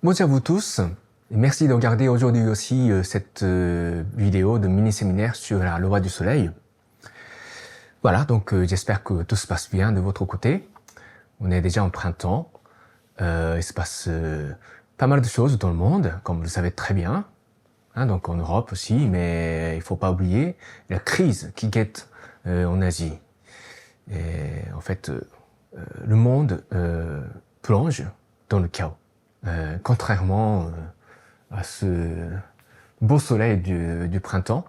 Bonjour à vous tous, et merci de regarder aujourd'hui aussi cette vidéo de mini-séminaire sur la loi du soleil. Voilà, donc j'espère que tout se passe bien de votre côté. On est déjà en printemps, il se passe pas mal de choses dans le monde, comme vous le savez très bien, hein, donc en Europe aussi, mais il faut pas oublier la crise qui guette en Asie. Et en fait, le monde plonge dans le chaos. Contrairement à ce beau soleil du printemps.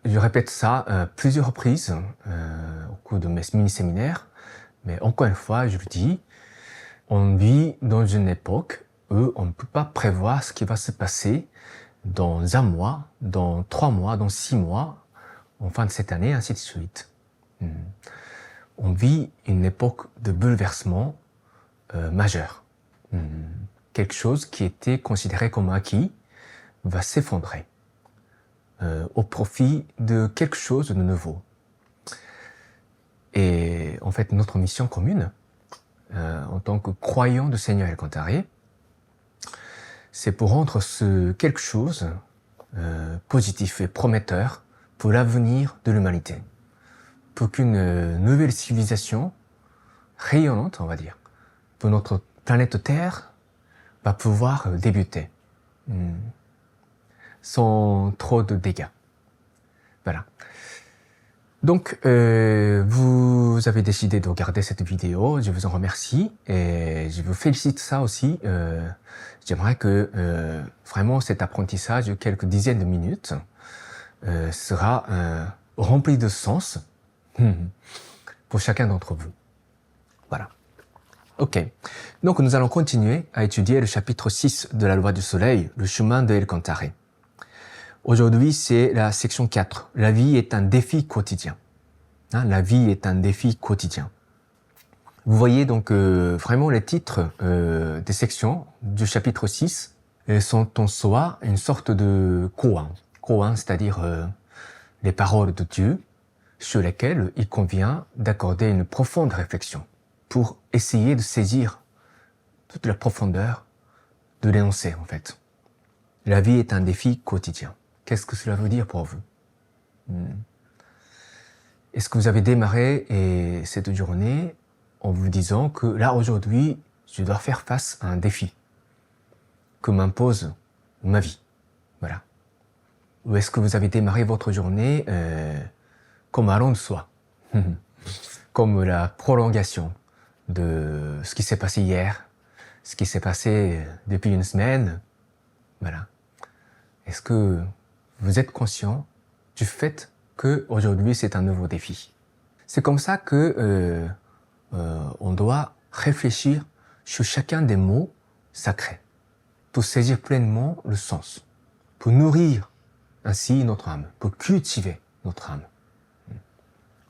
Je répète ça plusieurs reprises au cours de mes mini-séminaires, mais encore une fois, je le dis, on vit dans une époque où on ne peut pas prévoir ce qui va se passer dans un mois, dans 3 mois, dans 6 mois, en fin de cette année, ainsi de suite. On vit une époque de bouleversement majeur. Quelque chose qui était considéré comme acquis va s'effondrer au profit de quelque chose de nouveau. Et en fait, notre mission commune, en tant que croyants du Seigneur Elkantaré, c'est pour rendre ce quelque chose positif et prometteur pour l'avenir de l'humanité, pour qu'une nouvelle civilisation rayonnante, on va dire, pour notre planète Terre, va pouvoir débuter sans trop de dégâts. Voilà. Donc, vous avez décidé de regarder cette vidéo, je vous en remercie et je vous félicite ça aussi. J'aimerais que vraiment cet apprentissage de quelques dizaines de minutes sera rempli de sens pour chacun d'entre vous. Voilà. Ok, donc nous allons continuer à étudier le chapitre 6 de la loi du soleil, le chemin de Elkantaré. Aujourd'hui, c'est la section 4. La vie est un défi quotidien. Hein, la vie est un défi quotidien. Vous voyez donc vraiment les titres des sections du chapitre 6 sont en soi une sorte de koan. Koan, c'est-à-dire les paroles de Dieu sur lesquelles il convient d'accorder une profonde réflexion pour essayer de saisir toute la profondeur de l'énoncé, en fait. La vie est un défi quotidien. Qu'est-ce que cela veut dire pour vous? Est-ce que vous avez démarré cette journée en vous disant que là, aujourd'hui, je dois faire face à un défi que m'impose ma vie? Voilà. Ou est-ce que vous avez démarré votre journée comme allant de soi, comme la prolongation de ce qui s'est passé hier, ce qui s'est passé depuis une semaine? Voilà. Est-ce que vous êtes conscient du fait que aujourd'hui c'est un nouveau défi? C'est comme ça que on doit réfléchir sur chacun des mots sacrés pour saisir pleinement le sens, pour nourrir ainsi notre âme, pour cultiver notre âme.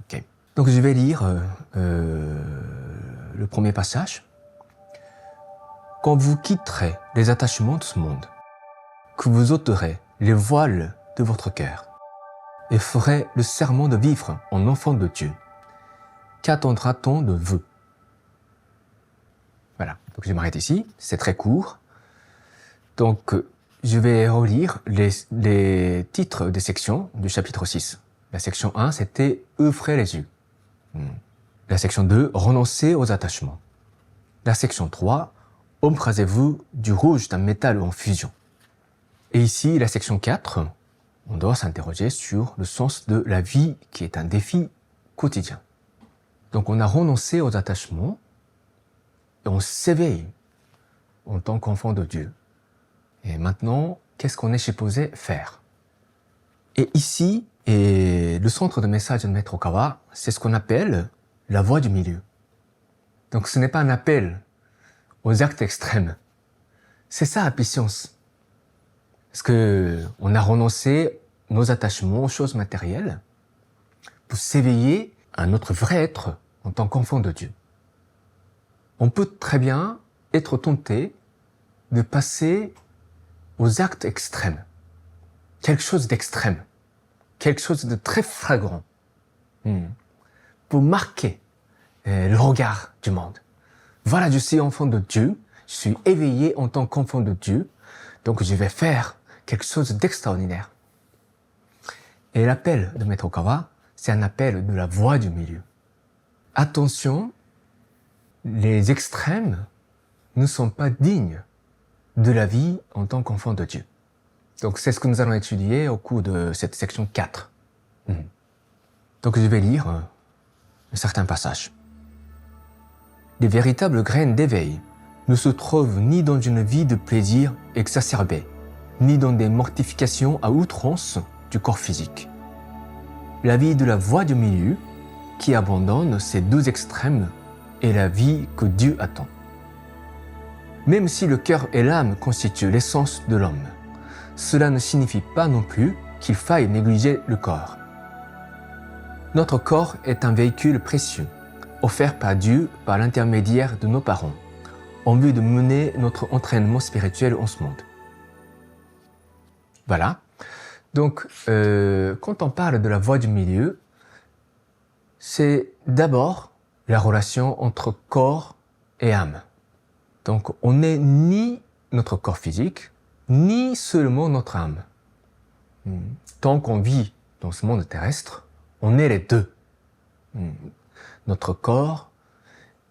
Ok. Donc je vais lire le premier passage. Quand vous quitterez les attachements de ce monde, que vous ôterez les voiles de votre cœur et ferez le serment de vivre en enfant de Dieu, qu'attendra-t-on de vous? Voilà, donc je m'arrête ici, c'est très court. Donc je vais relire les titres des sections du chapitre 6. La section 1, c'était « Ouvrez les yeux ». La section 2, « Renoncez aux attachements ». La section 3, « Embrasez-vous du rouge d'un métal en fusion ». Et ici, la section 4, on doit s'interroger sur le sens de la vie qui est un défi quotidien. Donc on a renoncé aux attachements et on s'éveille en tant qu'enfant de Dieu. Et maintenant, qu'est-ce qu'on est supposé faire? Et ici, le centre de message de Maître Okawa, c'est ce qu'on appelle la voie du milieu. Donc ce n'est pas un appel aux actes extrêmes. C'est ça la puissance. Parce que on a renoncé nos attachements aux choses matérielles pour s'éveiller à notre vrai être en tant qu'enfant de Dieu. On peut très bien être tenté de passer aux actes extrêmes. Quelque chose d'extrême. Quelque chose de très flagrant. Pour marquer le regard du monde. Voilà, je suis enfant de Dieu, Je suis éveillé en tant qu'enfant de Dieu, donc je vais faire quelque chose d'extraordinaire. Et l'appel de Maître Okawa, c'est un appel de la voie du milieu. Attention, les extrêmes ne sont pas dignes de la vie en tant qu'enfant de Dieu. Donc c'est ce que nous allons étudier au cours de cette section 4. Donc je vais lire un certain passage. Les véritables graines d'éveil ne se trouvent ni dans une vie de plaisir exacerbé, ni dans des mortifications à outrance du corps physique. La vie de la voie du milieu, qui abandonne ces deux extrêmes, est la vie que Dieu attend. Même si le cœur et l'âme constituent l'essence de l'homme, cela ne signifie pas non plus qu'il faille négliger le corps. Notre corps est un véhicule précieux, offert par Dieu par l'intermédiaire de nos parents, en vue de mener notre entraînement spirituel en ce monde. Voilà. Donc, quand on parle de la voie du milieu, c'est d'abord la relation entre corps et âme. Donc, on n'est ni notre corps physique, ni seulement notre âme. Tant qu'on vit dans ce monde terrestre, on est les deux. Notre corps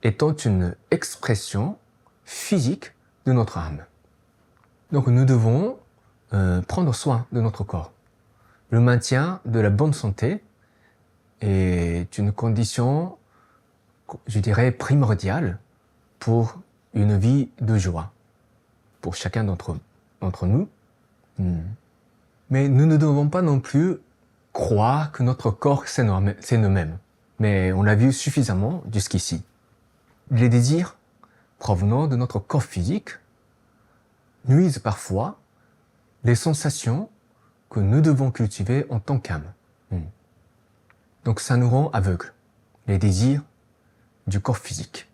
étant une expression physique de notre âme. Donc nous devons prendre soin de notre corps. Le maintien de la bonne santé est une condition, je dirais, primordiale pour une vie de joie, pour chacun d'entre nous. Mais nous ne devons pas non plus croire que notre corps, c'est nous-mêmes. Mais on l'a vu suffisamment jusqu'ici. Les désirs provenant de notre corps physique nuisent parfois les sensations que nous devons cultiver en tant qu'âme. Donc ça nous rend aveugles, les désirs du corps physique.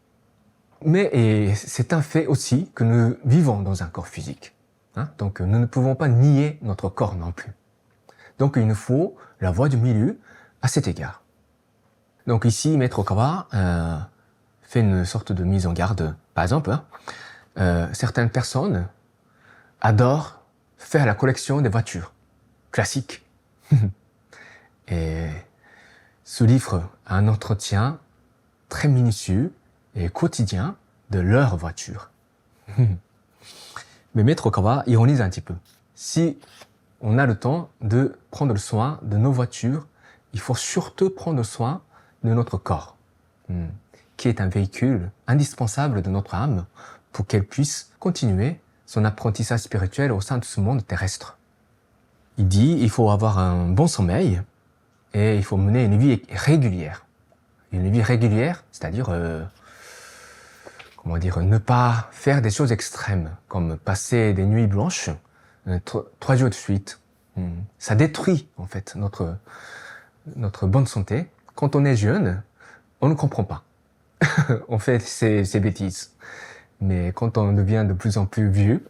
Mais c'est un fait aussi que nous vivons dans un corps physique. Donc nous ne pouvons pas nier notre corps non plus. Donc il nous faut la voie du milieu à cet égard. Donc ici, Maître Okawa fait une sorte de mise en garde. Par exemple, certaines personnes adorent faire la collection des voitures classiques. Et se livrent à un entretien très minutieux et quotidien de leur voiture. Mais Maître Okawa ironise un petit peu. Si on a le temps de prendre soin de nos voitures, il faut surtout prendre soin de notre corps, qui est un véhicule indispensable de notre âme pour qu'elle puisse continuer son apprentissage spirituel au sein de ce monde terrestre. Il dit il faut avoir un bon sommeil et il faut mener une vie régulière. Une vie régulière, c'est-à-dire ne pas faire des choses extrêmes, comme passer des nuits blanches, 3 jours de suite. Ça détruit, en fait, notre bonne santé. Quand on est jeune, on ne comprend pas. On fait ces bêtises. Mais quand on devient de plus en plus vieux,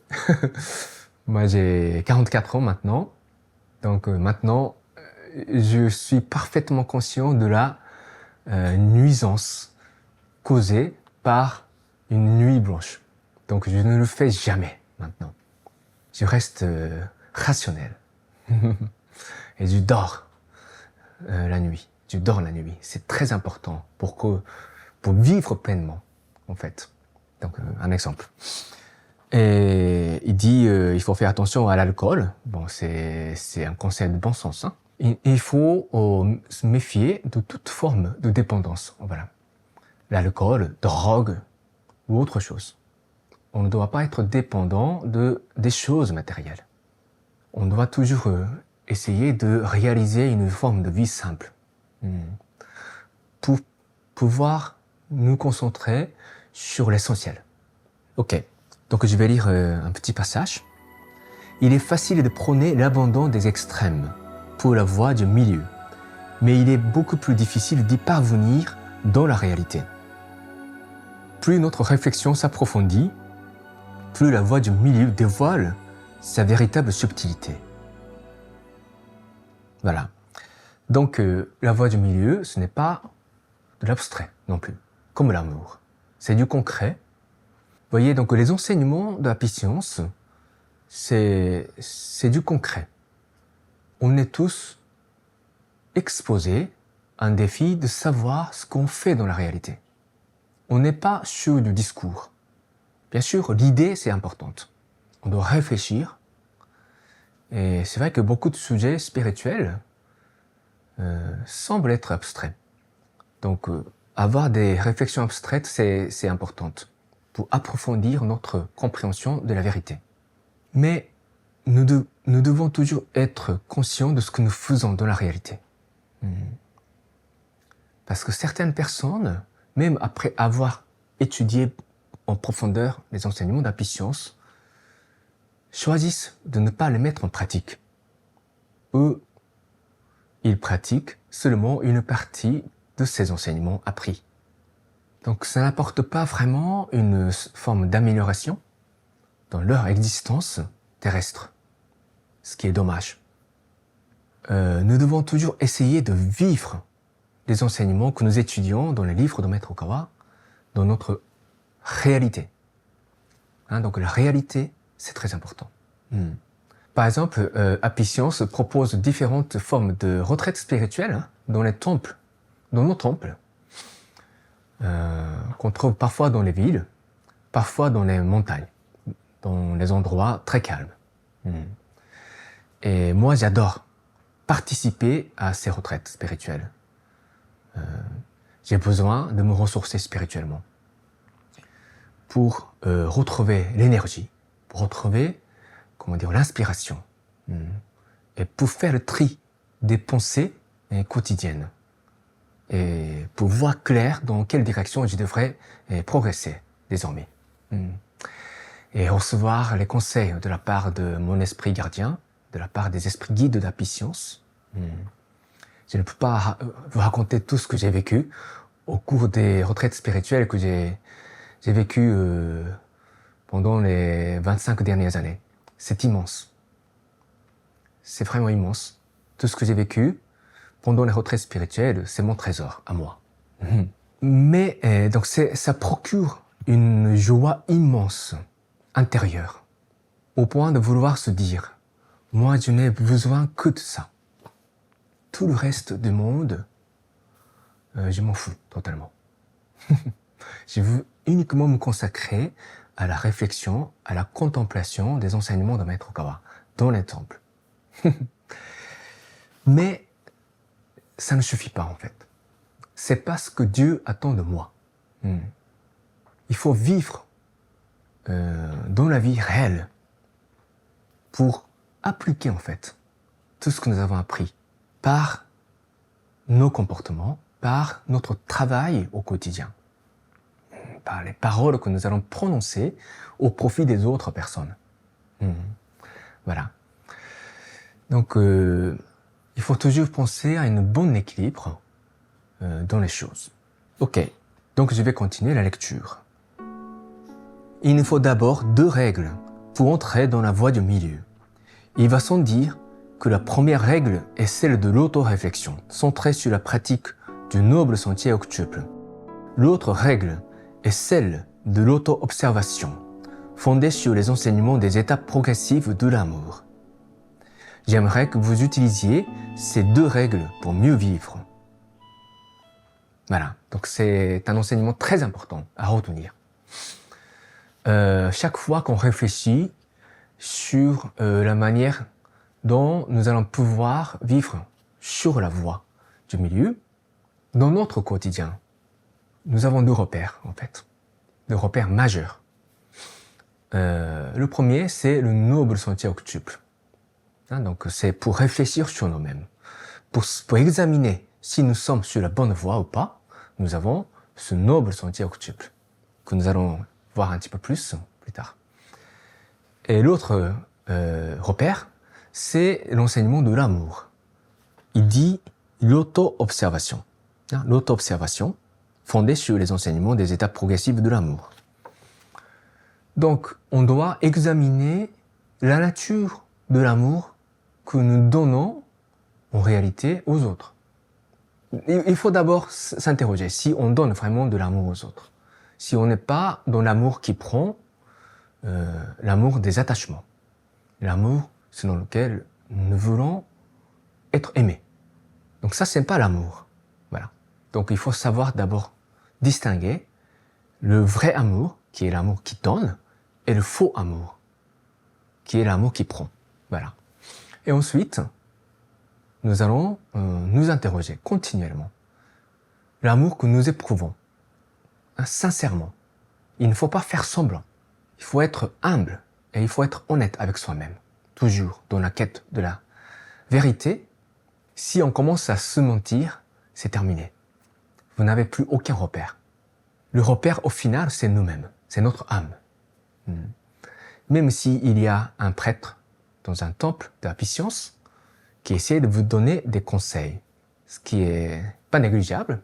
moi j'ai 44 ans maintenant, donc maintenant, je suis parfaitement conscient de la nuisance causée par une nuit blanche. Donc je ne le fais jamais maintenant. Je reste rationnel. Et je dors la nuit. Je dors la nuit. C'est très important pour vivre pleinement, en fait. Donc un exemple. Et il dit il faut faire attention à l'alcool. Bon, c'est un conseil de bon sens. Il faut se méfier de toute forme de dépendance. Voilà. L'alcool, drogue ou autre chose. On ne doit pas être dépendant des choses matérielles. On doit toujours essayer de réaliser une forme de vie simple pour pouvoir nous concentrer sur l'essentiel. Ok, donc je vais lire un petit passage. Il est facile de prôner l'abandon des extrêmes pour la voie du milieu, mais il est beaucoup plus difficile d'y parvenir dans la réalité. Plus notre réflexion s'approfondit, plus la voie du milieu dévoile sa véritable subtilité. Voilà. Donc la voie du milieu, ce n'est pas de l'abstrait non plus, comme l'amour. C'est du concret. voyez, donc les enseignements de la patience, c'est du concret. On est tous exposés à un défi de savoir ce qu'on fait dans la réalité. On n'est pas sur du discours. Bien sûr, l'idée, c'est importante. On doit réfléchir. Et c'est vrai que beaucoup de sujets spirituels semblent être abstraits. Donc, avoir des réflexions abstraites, c'est important pour approfondir notre compréhension de la vérité. Mais nous devons toujours être conscients de ce que nous faisons dans la réalité. Parce que certaines personnes, même après avoir étudié en profondeur les enseignements de la patience, choisissent de ne pas les mettre en pratique. Eux, ils pratiquent seulement une partie de ces enseignements appris. Donc ça n'apporte pas vraiment une forme d'amélioration dans leur existence terrestre, ce qui est dommage. Nous devons toujours essayer de vivre les enseignements que nous étudions dans les livres de Maître Okawa, dans notre réalité. Donc la réalité, c'est très important. Par exemple, Apicience propose différentes formes de retraites spirituelles dans les temples, dans nos temples, qu'on trouve parfois dans les villes, parfois dans les montagnes, dans les endroits très calmes. Et moi, j'adore participer à ces retraites spirituelles. J'ai besoin de me ressourcer spirituellement pour retrouver l'énergie, pour retrouver, l'inspiration, et pour faire le tri des pensées quotidiennes et pour voir clair dans quelle direction je devrais progresser désormais. Et recevoir les conseils de la part de mon esprit gardien, de la part des esprits guides de la patience. Je ne peux pas vous raconter tout ce que j'ai vécu au cours des retraites spirituelles que j'ai vécues pendant les 25 dernières années. C'est immense. C'est vraiment immense. Tout ce que j'ai vécu pendant les retraites spirituelles, c'est mon trésor à moi. Mais donc ça procure une joie immense, intérieure, au point de vouloir se dire, moi je n'ai besoin que de ça. Tout le reste du monde, je m'en fous totalement. Je veux uniquement me consacrer à la réflexion, à la contemplation des enseignements de Maître Okawa dans les temples. Mais ça ne suffit pas en fait. C'est pas ce que Dieu attend de moi. Il faut vivre dans la vie réelle pour appliquer en fait tout ce que nous avons appris par nos comportements, par notre travail au quotidien, par les paroles que nous allons prononcer au profit des autres personnes. Voilà. Donc, il faut toujours penser à un bon équilibre dans les choses. Ok, donc je vais continuer la lecture. Il nous faut d'abord 2 règles pour entrer dans la voie du milieu. Il va sans dire que la première règle est celle de l'auto-réflexion, centrée sur la pratique du noble sentier octuple. L'autre règle est celle de l'auto-observation, fondée sur les enseignements des étapes progressives de l'amour. J'aimerais que vous utilisiez ces 2 règles pour mieux vivre. Voilà, donc c'est un enseignement très important à retenir. Chaque fois qu'on réfléchit sur la manière dont nous allons pouvoir vivre sur la voie du milieu, dans notre quotidien, nous avons 2 repères en fait, 2 repères majeurs. Le premier, c'est le noble sentier octuple. Donc c'est pour réfléchir sur nous-mêmes, pour examiner si nous sommes sur la bonne voie ou pas. Nous avons ce noble sentier octuple que nous allons voir un petit peu plus tard. Et l'autre repère, c'est l'enseignement de l'amour. Il dit l'auto-observation. L'auto-observation fondée sur les enseignements des étapes progressives de l'amour. Donc, on doit examiner la nature de l'amour que nous donnons en réalité aux autres. Il faut d'abord s'interroger si on donne vraiment de l'amour aux autres. Si on n'est pas dans l'amour qui prend l'amour des attachements, l'amour selon lequel nous voulons être aimés. Donc ça, c'est pas l'amour. Voilà. Donc il faut savoir d'abord distinguer le vrai amour, qui est l'amour qui donne, et le faux amour, qui est l'amour qui prend. Voilà. Et ensuite, nous allons nous interroger continuellement. L'amour que nous éprouvons, sincèrement, il ne faut pas faire semblant. Il faut être humble et il faut être honnête avec soi-même. Toujours dans la quête de la vérité. Si on commence à se mentir, c'est terminé. Vous n'avez plus aucun repère. Le repère, au final, c'est nous-mêmes. C'est notre âme. Même s'il y a un prêtre dans un temple de la puissance qui essaie de vous donner des conseils, ce qui est pas négligeable.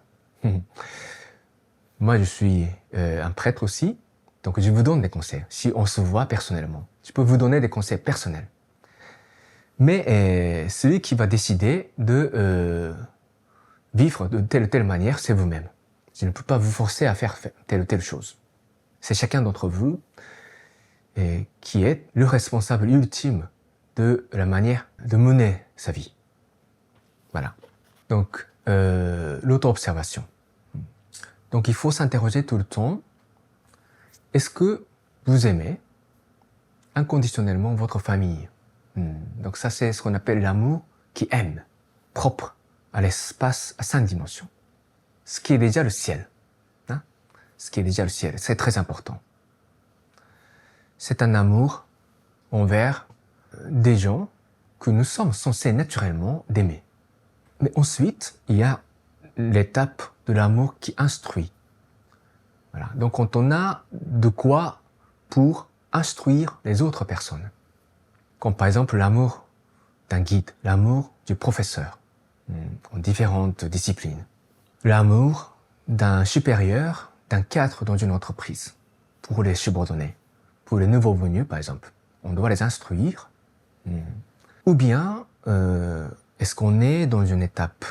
Moi, je suis un prêtre aussi, donc je vous donne des conseils. Si on se voit personnellement, je peux vous donner des conseils personnels. Mais celui qui va décider de vivre de telle ou telle manière, c'est vous-même. Je ne peux pas vous forcer à faire telle ou telle chose. C'est chacun d'entre vous qui est le responsable ultime de la manière de mener sa vie. Voilà. Donc, l'auto-observation. Donc, il faut s'interroger tout le temps. Est-ce que vous aimez inconditionnellement votre famille? Donc ça, c'est ce qu'on appelle l'amour qui aime, propre à l'espace à 5 dimensions. Ce qui est déjà le ciel. Hein? Ce qui est déjà le ciel, c'est très important. C'est un amour envers des gens que nous sommes censés naturellement d'aimer. Mais ensuite, il y a l'étape de l'amour qui instruit. Voilà. Donc quand on a de quoi pour instruire les autres personnes, comme par exemple l'amour d'un guide, l'amour du professeur en différentes disciplines, l'amour d'un supérieur, d'un cadre dans une entreprise, pour les subordonnés, pour les nouveaux venus par exemple. On doit les instruire. Ou bien, est-ce qu'on est dans une étape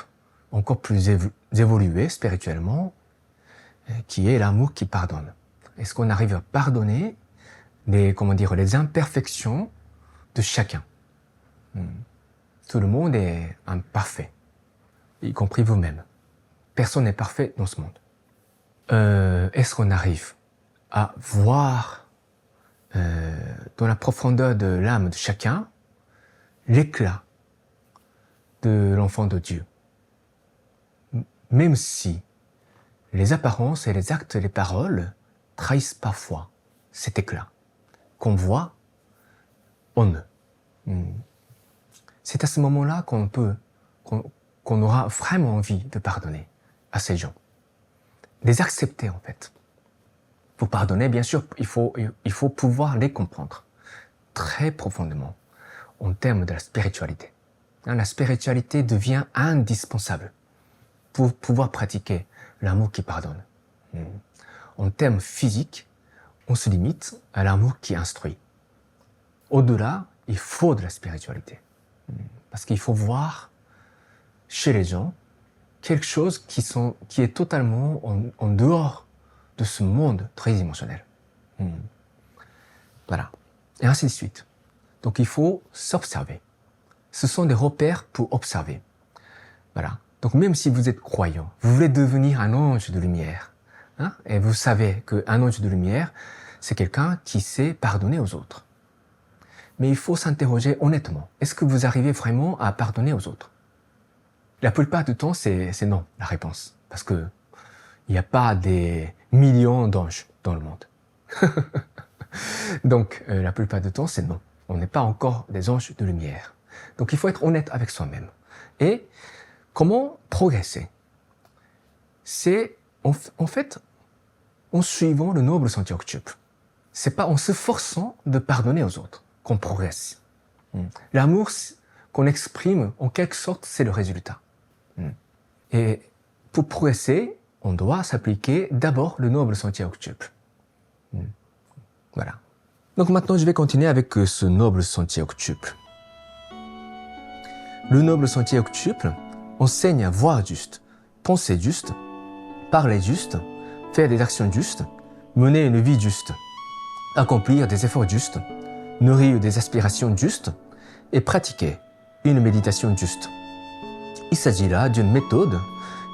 encore plus évoluée spirituellement, qui est l'amour qui pardonne? Est-ce qu'on arrive à pardonner les imperfections de chacun? Tout le monde est imparfait, y compris vous-même. Personne n'est parfait dans ce monde. Est-ce qu'on arrive à voir dans la profondeur de l'âme de chacun l'éclat de l'enfant de Dieu? Même si les apparences et les actes et les paroles trahissent parfois cet éclat qu'on voit en eux. C'est à ce moment-là qu'on aura vraiment envie de pardonner à ces gens. Les accepter en fait. Pour pardonner, bien sûr, il faut pouvoir les comprendre très profondément en termes de la spiritualité. La spiritualité devient indispensable pour pouvoir pratiquer l'amour qui pardonne. En termes physiques, on se limite à l'amour qui instruit. Au-delà, il faut de la spiritualité. Parce qu'il faut voir chez les gens quelque chose qui est totalement en dehors de ce monde tridimensionnel. Voilà. Et ainsi de suite. Donc il faut s'observer. Ce sont des repères pour observer. Voilà. Donc même si vous êtes croyant, vous voulez devenir un ange de lumière, hein, et vous savez qu'un ange de lumière, c'est quelqu'un qui sait pardonner aux autres. Mais il faut s'interroger honnêtement. Est-ce que vous arrivez vraiment à pardonner aux autres? La plupart du temps, c'est non, la réponse. Parce que il n'y a pas des millions d'anges dans le monde. Donc, la plupart du temps, c'est non. On n'est pas encore des anges de lumière. Donc, il faut être honnête avec soi-même. Et comment progresser? C'est, en fait, en suivant le noble sentier octuple. C'est pas en se forçant de pardonner aux autres qu'on progresse. L'amour qu'on exprime, en quelque sorte, c'est le résultat. Et pour progresser, on doit s'appliquer d'abord le noble sentier octuple. Voilà. Donc maintenant, je vais continuer avec ce noble sentier octuple. Le noble sentier octuple enseigne à voir juste, penser juste, parler juste, faire des actions justes, mener une vie juste. accomplir des efforts justes, nourrir des aspirations justes et pratiquer une méditation juste. Il s'agit là d'une méthode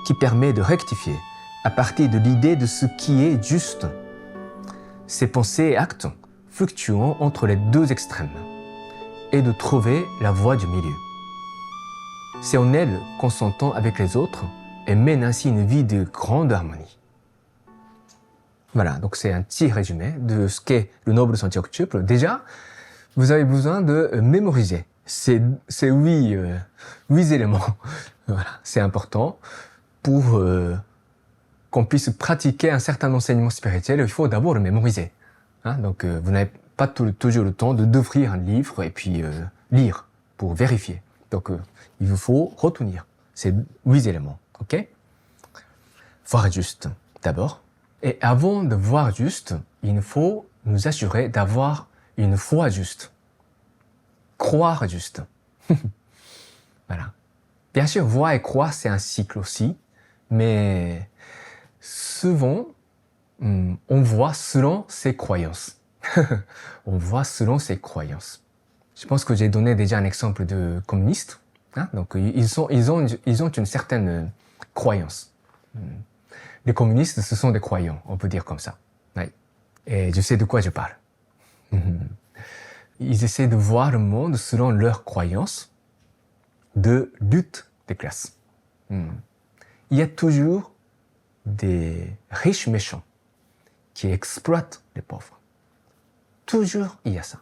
qui permet de rectifier à partir de l'idée de ce qui est juste. Ces pensées et actes fluctuant entre les deux extrêmes et de trouver la voie du milieu. C'est en elle qu'on s'entend avec les autres et mène ainsi une vie de grande harmonie. Voilà, donc c'est un petit résumé de ce qu'est le noble sentier octuple. Déjà, vous avez besoin de mémoriser ces huit éléments. Voilà, c'est important pour qu'on puisse pratiquer un certain enseignement spirituel. Il faut d'abord le mémoriser. Hein, donc vous n'avez pas toujours le temps d'ouvrir un livre et puis lire pour vérifier. Donc il vous faut retenir ces 8 éléments. Ok? Voir juste d'abord. Et avant de voir juste, il faut nous assurer d'avoir une foi juste. Croire juste. Voilà. Bien sûr, voir et croire, c'est un cycle aussi, mais souvent, on voit selon ses croyances. On voit selon ses croyances. Je pense que j'ai donné déjà un exemple de communiste. Hein? Donc, ils ont une certaine croyance. Les communistes, ce sont des croyants, on peut dire comme ça. Oui. Et je sais de quoi je parle. Ils essaient de voir le monde selon leurs croyances de lutte des classes. Il y a toujours des riches méchants qui exploitent les pauvres. Toujours il y a ça,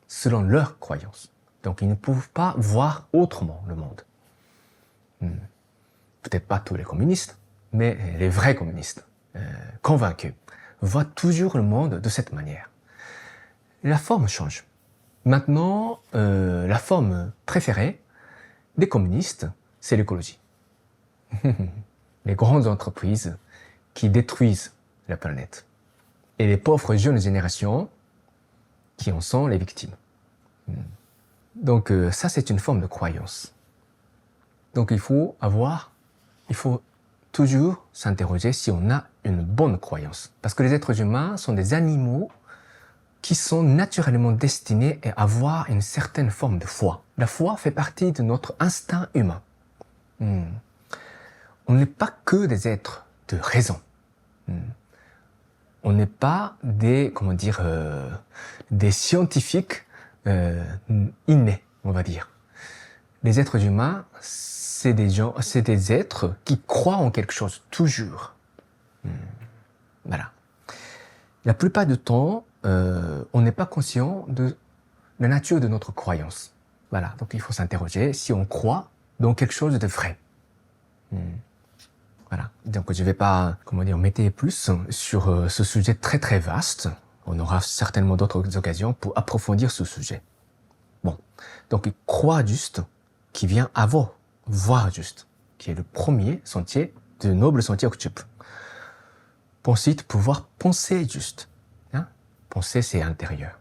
selon leurs croyances. Donc ils ne peuvent pas voir autrement le monde. Peut-être pas tous les communistes, mais les vrais communistes, convaincus, voient toujours le monde de cette manière. La forme change. Maintenant, la forme préférée des communistes, c'est l'écologie. Les grandes entreprises qui détruisent la planète. Et les pauvres jeunes générations qui en sont les victimes. Donc ça, c'est une forme de croyance. Donc il faut toujours s'interroger si on a une bonne croyance. Parce que les êtres humains sont des animaux qui sont naturellement destinés à avoir une certaine forme de foi. La foi fait partie de notre instinct humain. On n'est pas que des êtres de raison. On n'est pas des scientifiques innés, on va dire. Les êtres humains, c'est des êtres qui croient en quelque chose, toujours. Voilà. La plupart du temps, on n'est pas conscient de la nature de notre croyance. Voilà. Donc il faut s'interroger si on croit dans quelque chose de vrai. Voilà. Donc je ne vais pas, m'étaler plus sur ce sujet très très vaste. On aura certainement d'autres occasions pour approfondir ce sujet. Bon. Donc croire juste, qui vient avant voir juste, qui est le premier sentier de noble sentier octuple. Ensuite, pouvoir penser juste. Hein? Penser, c'est intérieur.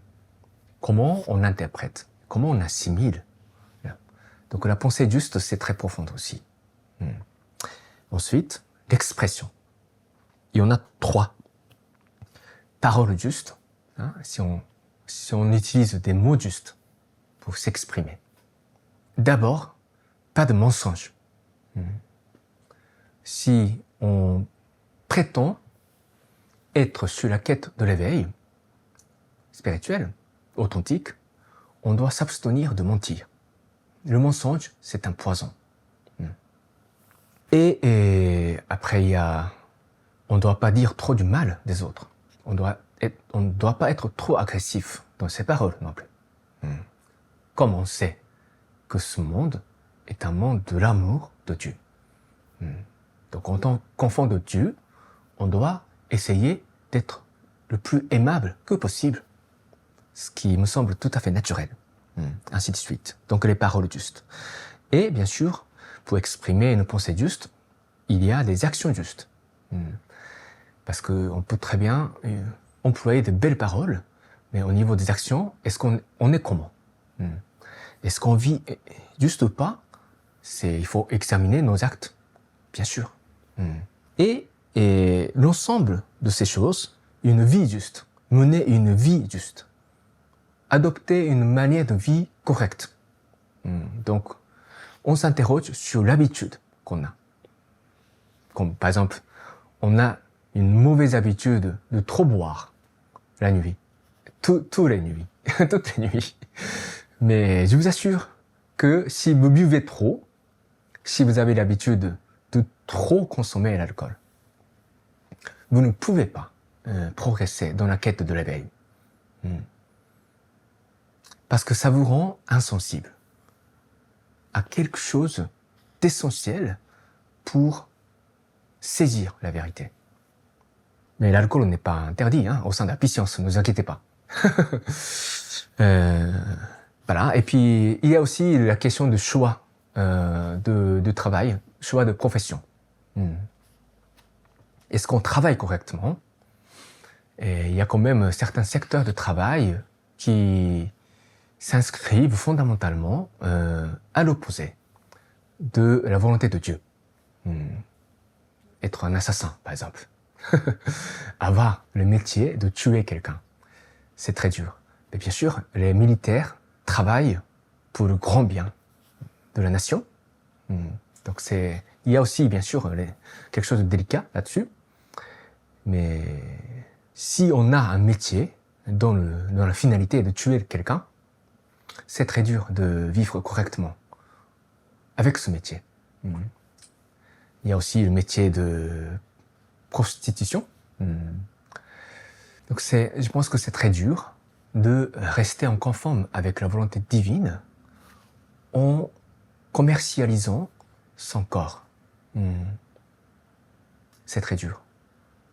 Comment on interprète? Comment on assimile? Donc la pensée juste, c'est très profond aussi. Ensuite, l'expression. Il y en a 3. Parole juste, hein, si on utilise des mots justes pour s'exprimer. D'abord, pas de mensonge. Si on prétend être sur la quête de l'éveil spirituel, authentique, on doit s'abstenir de mentir. Le mensonge, c'est un poison. Et après, on ne doit pas dire trop du mal des autres. On ne doit pas être trop agressif dans ses paroles non plus. Comme on sait que ce monde est un monde de l'amour de Dieu. Donc en tant qu'enfant de Dieu, on doit essayer d'être le plus aimable que possible, ce qui me semble tout à fait naturel. Ainsi de suite. Donc les paroles justes. Et bien sûr, pour exprimer une pensée juste, il y a des actions justes. Parce qu'on peut très bien employer de belles paroles, mais au niveau des actions, est-ce qu'on est comment? Est-ce qu'on vit juste ou pas? Il faut examiner nos actes, bien sûr. Et l'ensemble de ces choses, une vie juste, mener une vie juste, adopter une manière de vie correcte. Donc, on s'interroge sur l'habitude qu'on a. Comme par exemple, on a une mauvaise habitude de trop boire la nuit, toutes les nuits, toutes les nuits. Mais je vous assure que si vous buvez trop, si vous avez l'habitude de trop consommer l'alcool, vous ne pouvez pas progresser dans la quête de l'éveil. Parce que ça vous rend insensible à quelque chose d'essentiel pour saisir la vérité. Mais l'alcool n'est pas interdit au sein de la patience, ne vous inquiétez pas. Voilà. Et puis, il y a aussi la question de choix de travail, choix de profession. Est-ce qu'on travaille correctement? Et il y a quand même certains secteurs de travail qui s'inscrivent fondamentalement à l'opposé de la volonté de Dieu. Être un assassin, par exemple. Avoir le métier de tuer quelqu'un, c'est très dur. Mais bien sûr, les militaires travaillent pour le grand bien de la nation. Donc il y a aussi, bien sûr, quelque chose de délicat là-dessus. Mais si on a un métier dont la finalité de tuer quelqu'un, c'est très dur de vivre correctement avec ce métier. Il y a aussi le métier de prostitution. Donc je pense que c'est très dur de rester en conforme avec la volonté divine en commercialisant son corps. C'est très dur,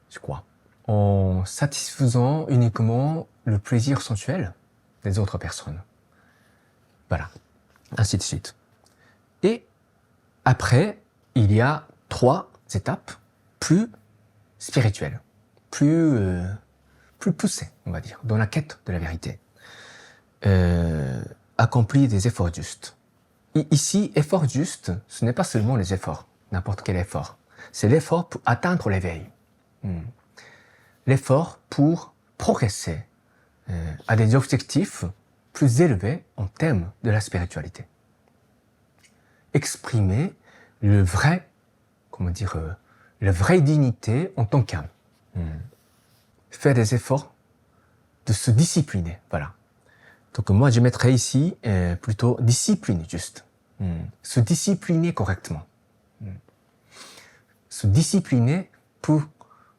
je crois. En satisfaisant uniquement le plaisir sensuel des autres personnes. Voilà, ainsi de suite. Et après, il y a 3 étapes plus spirituelles, plus poussées, on va dire, dans la quête de la vérité. Accomplir des efforts justes. Ici, effort juste, ce n'est pas seulement les efforts, n'importe quel effort. C'est l'effort pour atteindre l'éveil. L'effort pour progresser à des objectifs plus élevés en termes de la spiritualité. Exprimer la vraie dignité en tant qu'âme. Faire des efforts de se discipliner, voilà. Donc moi, je mettrais ici plutôt discipline juste. Se discipliner correctement. Se discipliner pour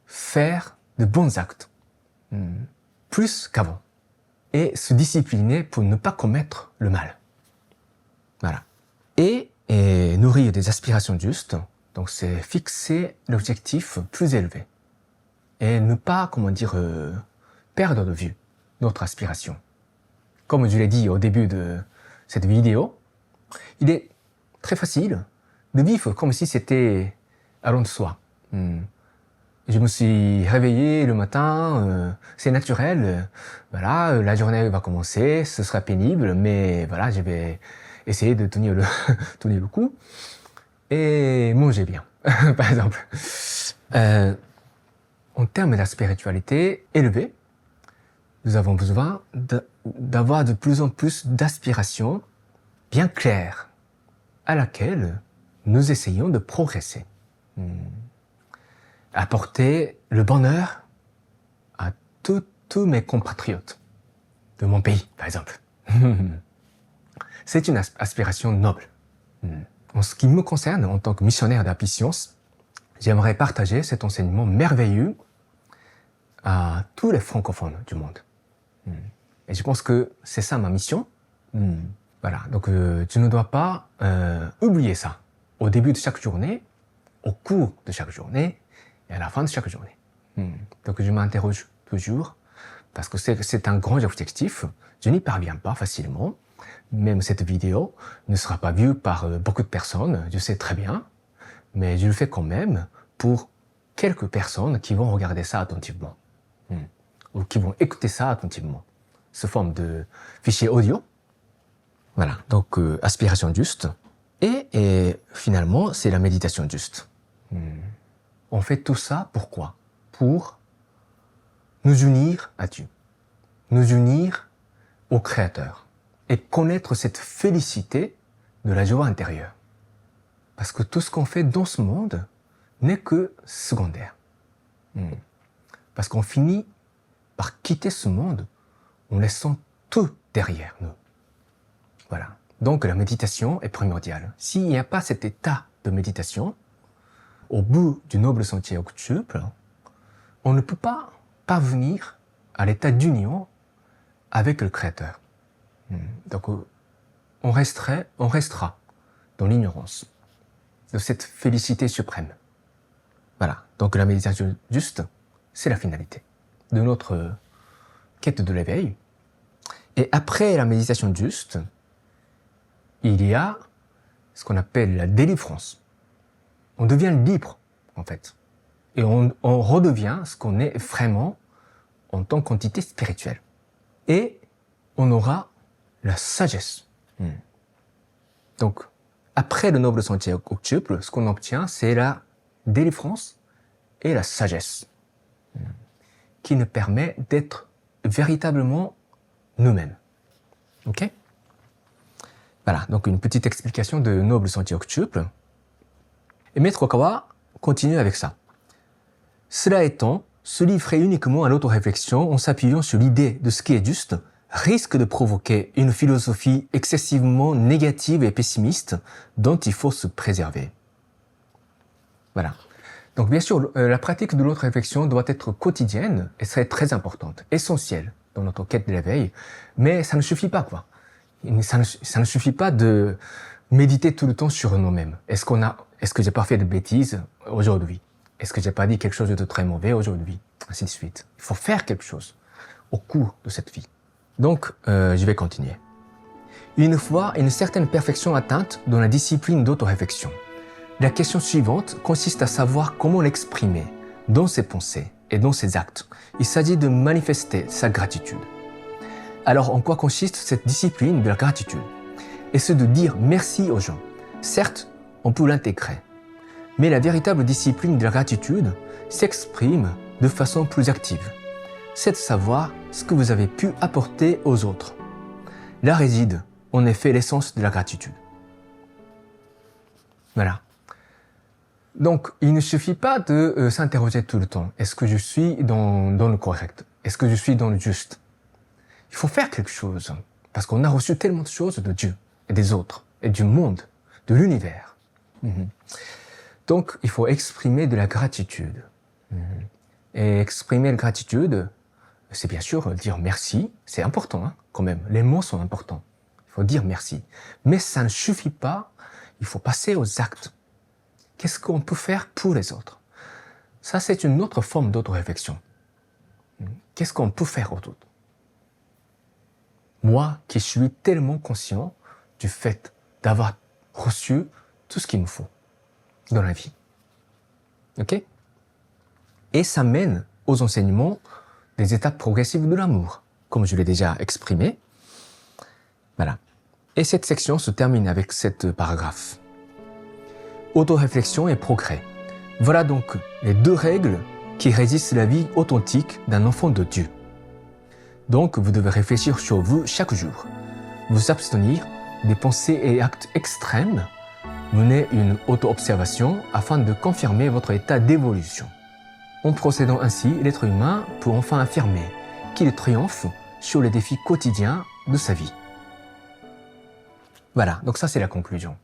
faire de bons actes. Plus qu'avant. Et se discipliner pour ne pas commettre le mal. Voilà. Et nourrir des aspirations justes. Donc c'est fixer l'objectif plus élevé. Et ne pas, perdre de vue notre aspiration. Comme je l'ai dit au début de cette vidéo, il est très facile de vivre comme si c'était allant de soi. Je me suis réveillé le matin, c'est naturel, voilà, la journée va commencer, ce sera pénible, mais voilà, je vais essayer de tenir le coup et manger bien, par exemple. En termes de la spiritualité élevée, nous avons besoin d'avoir de plus en plus d'aspirations bien claires à laquelle nous essayons de progresser. Apporter le bonheur à tous mes compatriotes de mon pays, par exemple. C'est une aspiration noble. En ce qui me concerne, en tant que missionnaire d'Apicience, j'aimerais partager cet enseignement merveilleux à tous les francophones du monde. Et je pense que c'est ça ma mission. Voilà, donc tu ne dois pas oublier ça au début de chaque journée, au cours de chaque journée et à la fin de chaque journée. Donc je m'interroge toujours parce que c'est un grand objectif. Je n'y parviens pas facilement. Même cette vidéo ne sera pas vue par beaucoup de personnes, je sais très bien, mais je le fais quand même pour quelques personnes qui vont regarder ça attentivement, ou qui vont écouter ça attentivement, sous forme de fichier audio. Voilà, donc aspiration juste, et finalement c'est la méditation juste. On fait tout ça pourquoi? Pour nous unir à Dieu, nous unir au Créateur et connaître cette félicité de la joie intérieure. Parce que tout ce qu'on fait dans ce monde n'est que secondaire. Parce qu'on finit par quitter ce monde en laissant tout derrière nous. Voilà. Donc la méditation est primordiale. S'il n'y a pas cet état de méditation, au bout du noble sentier octuple, on ne peut pas parvenir à l'état d'union avec le Créateur. Donc on restera dans l'ignorance de cette félicité suprême. Voilà. Donc la méditation juste, c'est la finalité de notre quête de l'éveil. Et après la méditation juste, il y a ce qu'on appelle la délivrance. On devient libre, en fait. Et on redevient ce qu'on est vraiment en tant qu'entité spirituelle. Et on aura la sagesse. Donc, après le noble sentier octuple, ce qu'on obtient, c'est la délivrance et la sagesse, qui nous permet d'être véritablement nous-mêmes. Ok? Voilà, donc une petite explication de noble sentier octuple. Et Maître Okawa continue avec ça. Cela étant, se livrer uniquement à l'autoréflexion en s'appuyant sur l'idée de ce qui est juste risque de provoquer une philosophie excessivement négative et pessimiste dont il faut se préserver. Voilà. Donc bien sûr, la pratique de l'autoréflexion doit être quotidienne et serait très importante, essentielle dans notre quête de l'éveil, mais ça ne suffit pas, quoi. Ça ne suffit pas de méditer tout le temps sur nous-mêmes. Est-ce que j'ai pas fait de bêtises aujourd'hui? Est-ce que j'ai pas dit quelque chose de très mauvais aujourd'hui? Ainsi de suite. Il faut faire quelque chose au cours de cette vie. Donc, je vais continuer. Une fois une certaine perfection atteinte dans la discipline d'autoréflexion, la question suivante consiste à savoir comment l'exprimer dans ses pensées et dans ses actes. Il s'agit de manifester sa gratitude. Alors, en quoi consiste cette discipline de la gratitude? Et c'est de dire merci aux gens. Certes, on peut l'intégrer, mais la véritable discipline de la gratitude s'exprime de façon plus active. C'est de savoir ce que vous avez pu apporter aux autres. Là réside, en effet, l'essence de la gratitude. Voilà. Donc, il ne suffit pas de s'interroger tout le temps. Est-ce que je suis dans le correct? Est-ce que je suis dans le juste? Il faut faire quelque chose, parce qu'on a reçu tellement de choses de Dieu, et des autres, et du monde, de l'univers. Donc, il faut exprimer de la gratitude. Et exprimer la gratitude, c'est bien sûr dire merci, c'est important, hein, quand même. Les mots sont importants. Il faut dire merci. Mais ça ne suffit pas, il faut passer aux actes. Qu'est-ce qu'on peut faire pour les autres? Ça, c'est une autre forme d'autoréflexion. Qu'est-ce qu'on peut faire aux autres? Moi, qui suis tellement conscient du fait d'avoir reçu tout ce qu'il me faut dans la vie. Ok? Et ça mène aux enseignements des étapes progressives de l'amour, comme je l'ai déjà exprimé. Voilà. Et cette section se termine avec cette paragraphe. Autoréflexion et progrès. Voilà donc les deux règles qui régissent la vie authentique d'un enfant de Dieu. Donc, vous devez réfléchir sur vous chaque jour, vous abstenir des pensées et actes extrêmes, mener une auto-observation afin de confirmer votre état d'évolution. En procédant ainsi, l'être humain peut enfin affirmer qu'il triomphe sur les défis quotidiens de sa vie. Voilà, donc ça c'est la conclusion.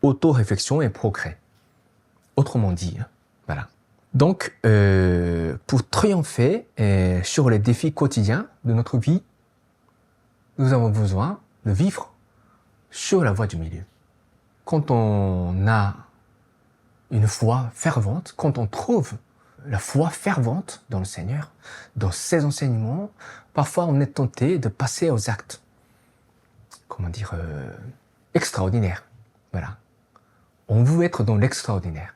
Auto-réflexion et progrès. Autrement dit, voilà. Donc, pour triompher sur les défis quotidiens de notre vie, nous avons besoin de vivre sur la voie du milieu. Quand on a une foi fervente, quand on trouve la foi fervente dans le Seigneur, dans ses enseignements, parfois on est tenté de passer aux actes, comment dire, extraordinaires. Voilà. On veut être dans l'extraordinaire.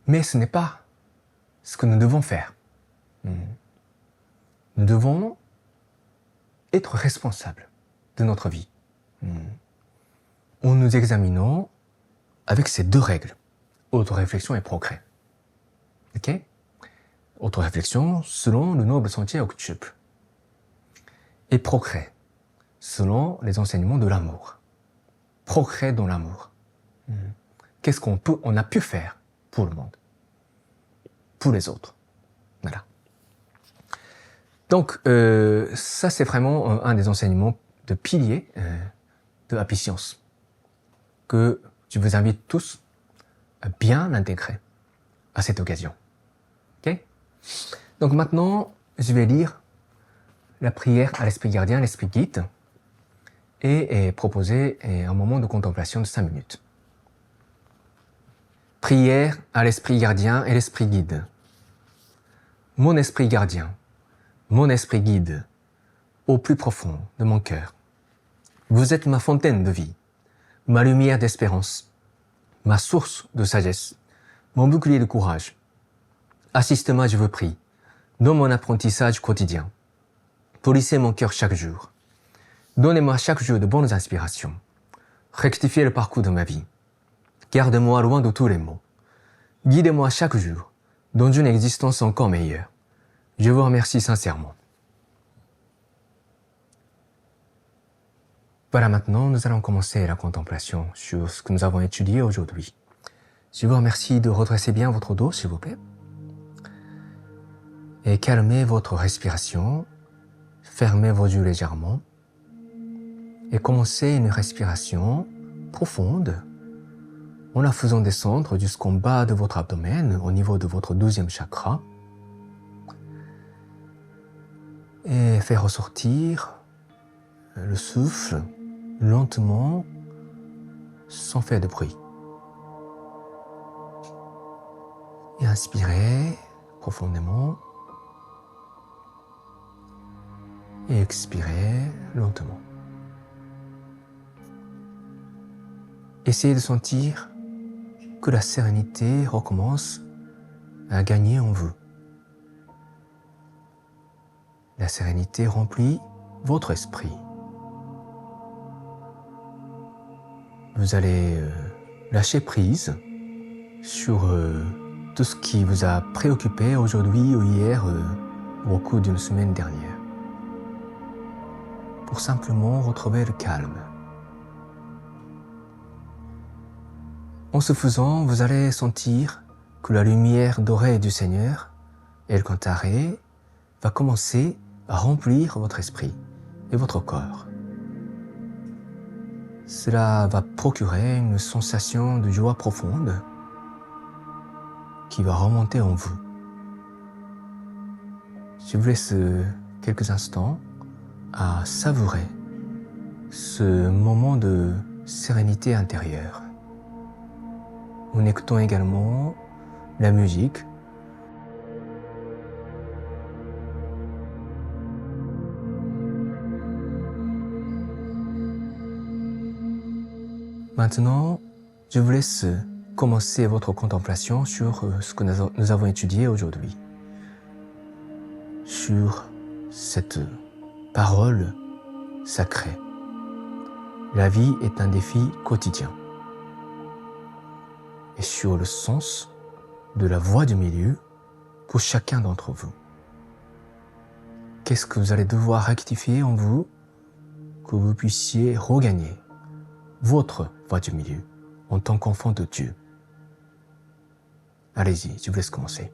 Mais ce n'est pas ce que nous devons faire. Nous devons être responsables de notre vie. En nous examinant avec ces deux règles, autoréflexion et progrès. Ok? Autre réflexion, selon le noble sentier octuple. Et progrès, selon les enseignements de l'amour. Progrès dans l'amour. Qu'est-ce on a pu faire pour le monde, pour les autres. Voilà. Donc, ça, c'est vraiment un des enseignements de piliers de Happy Science, que je vous invite tous à bien intégrer à cette occasion. Ok? Donc maintenant, je vais lire la prière à l'Esprit Gardien, l'Esprit Guide, et proposer un moment de contemplation de 5 minutes. Prière à l'Esprit Gardien et l'Esprit Guide. Mon Esprit Gardien, mon Esprit Guide, au plus profond de mon cœur. Vous êtes ma fontaine de vie, ma lumière d'espérance, ma source de sagesse, mon bouclier de courage. Assiste-moi, je vous prie, dans mon apprentissage quotidien. Polissez mon cœur chaque jour. Donnez-moi chaque jour de bonnes inspirations. Rectifiez le parcours de ma vie. Garde-moi loin de tous les maux. Guidez-moi chaque jour dans une existence encore meilleure. Je vous remercie sincèrement. Voilà, maintenant, nous allons commencer la contemplation sur ce que nous avons étudié aujourd'hui. Je vous remercie de redresser bien votre dos, s'il vous plaît. Et calmez votre respiration. Fermez vos yeux légèrement. Et commencez une respiration profonde en la faisant descendre jusqu'en bas de votre abdomen, au niveau de votre 12e chakra. Et faire ressortir le souffle lentement, sans faire de bruit. Et inspirez profondément. Et expirez lentement. Essayez de sentir que la sérénité recommence à gagner en vous. La sérénité remplit votre esprit. Vous allez lâcher prise sur tout ce qui vous a préoccupé aujourd'hui ou hier ou au cours d'une semaine dernière, pour simplement retrouver le calme. En ce faisant, vous allez sentir que la lumière dorée du Seigneur, El Cantare, va commencer à remplir votre esprit et votre corps. Cela va procurer une sensation de joie profonde qui va remonter en vous. Je vous laisse quelques instants à savourer ce moment de sérénité intérieure. En écoutant également la musique. Maintenant, je vous laisse commencer votre contemplation sur ce que nous avons étudié aujourd'hui. Sur cette parole sacrée. La vie est un défi quotidien. Et sur le sens de la voie du milieu pour chacun d'entre vous. Qu'est-ce que vous allez devoir rectifier en vous que vous puissiez regagner votre voie du milieu en tant qu'enfant de Dieu? Allez-y, je vous laisse commencer.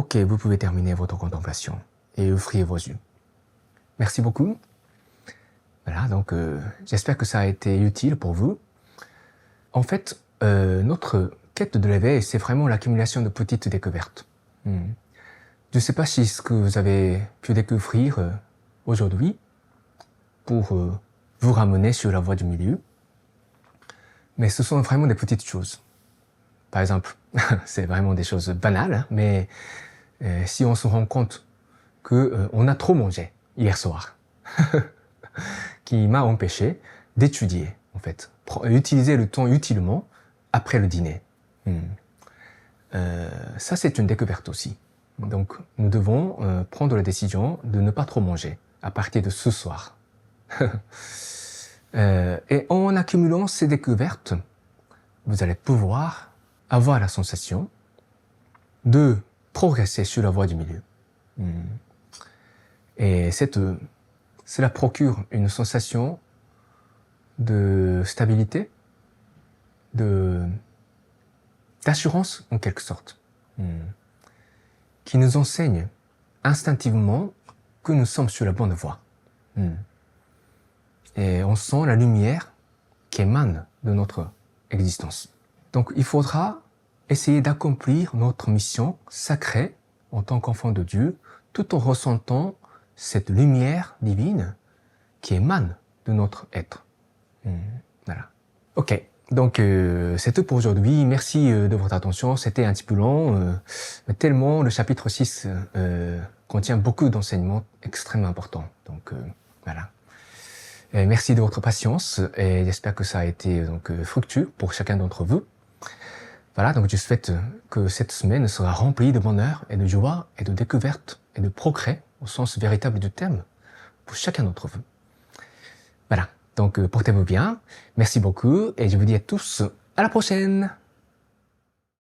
ok, vous pouvez terminer votre contemplation et offrir vos yeux. Merci beaucoup. Voilà, donc j'espère que ça a été utile pour vous. En fait, notre quête de l'éveil, c'est vraiment l'accumulation de petites découvertes. Je ne sais pas si ce que vous avez pu découvrir aujourd'hui pour vous ramener sur la voie du milieu, mais ce sont vraiment des petites choses. Par exemple, c'est vraiment des choses banales, hein, mais si on se rend compte qu'on a trop mangé hier soir, qui m'a empêché d'étudier, en fait. Utiliser le temps utilement après le dîner. Ça, c'est une découverte aussi. Donc, nous devons prendre la décision de ne pas trop manger à partir de ce soir. Et en accumulant ces découvertes, vous allez pouvoir avoir la sensation de progresser sur la voie du milieu. Et cela procure une sensation de stabilité, d'assurance en quelque sorte, qui nous enseigne instinctivement que nous sommes sur la bonne voie. Et on sent la lumière qui émane de notre existence. Donc il faudra essayer d'accomplir notre mission sacrée en tant qu'enfant de Dieu, tout en ressentant cette lumière divine qui émane de notre être. Voilà. Ok, donc c'est tout pour aujourd'hui. Merci de votre attention. C'était un petit peu long, mais tellement le chapitre 6 contient beaucoup d'enseignements extrêmement importants. Donc voilà. Et merci de votre patience et j'espère que ça a été donc fructueux pour chacun d'entre vous. Voilà, donc je souhaite que cette semaine sera remplie de bonheur et de joie et de découverte et de progrès au sens véritable du terme pour chacun d'entre vous. Voilà, donc portez-vous bien, merci beaucoup et je vous dis à tous à la prochaine.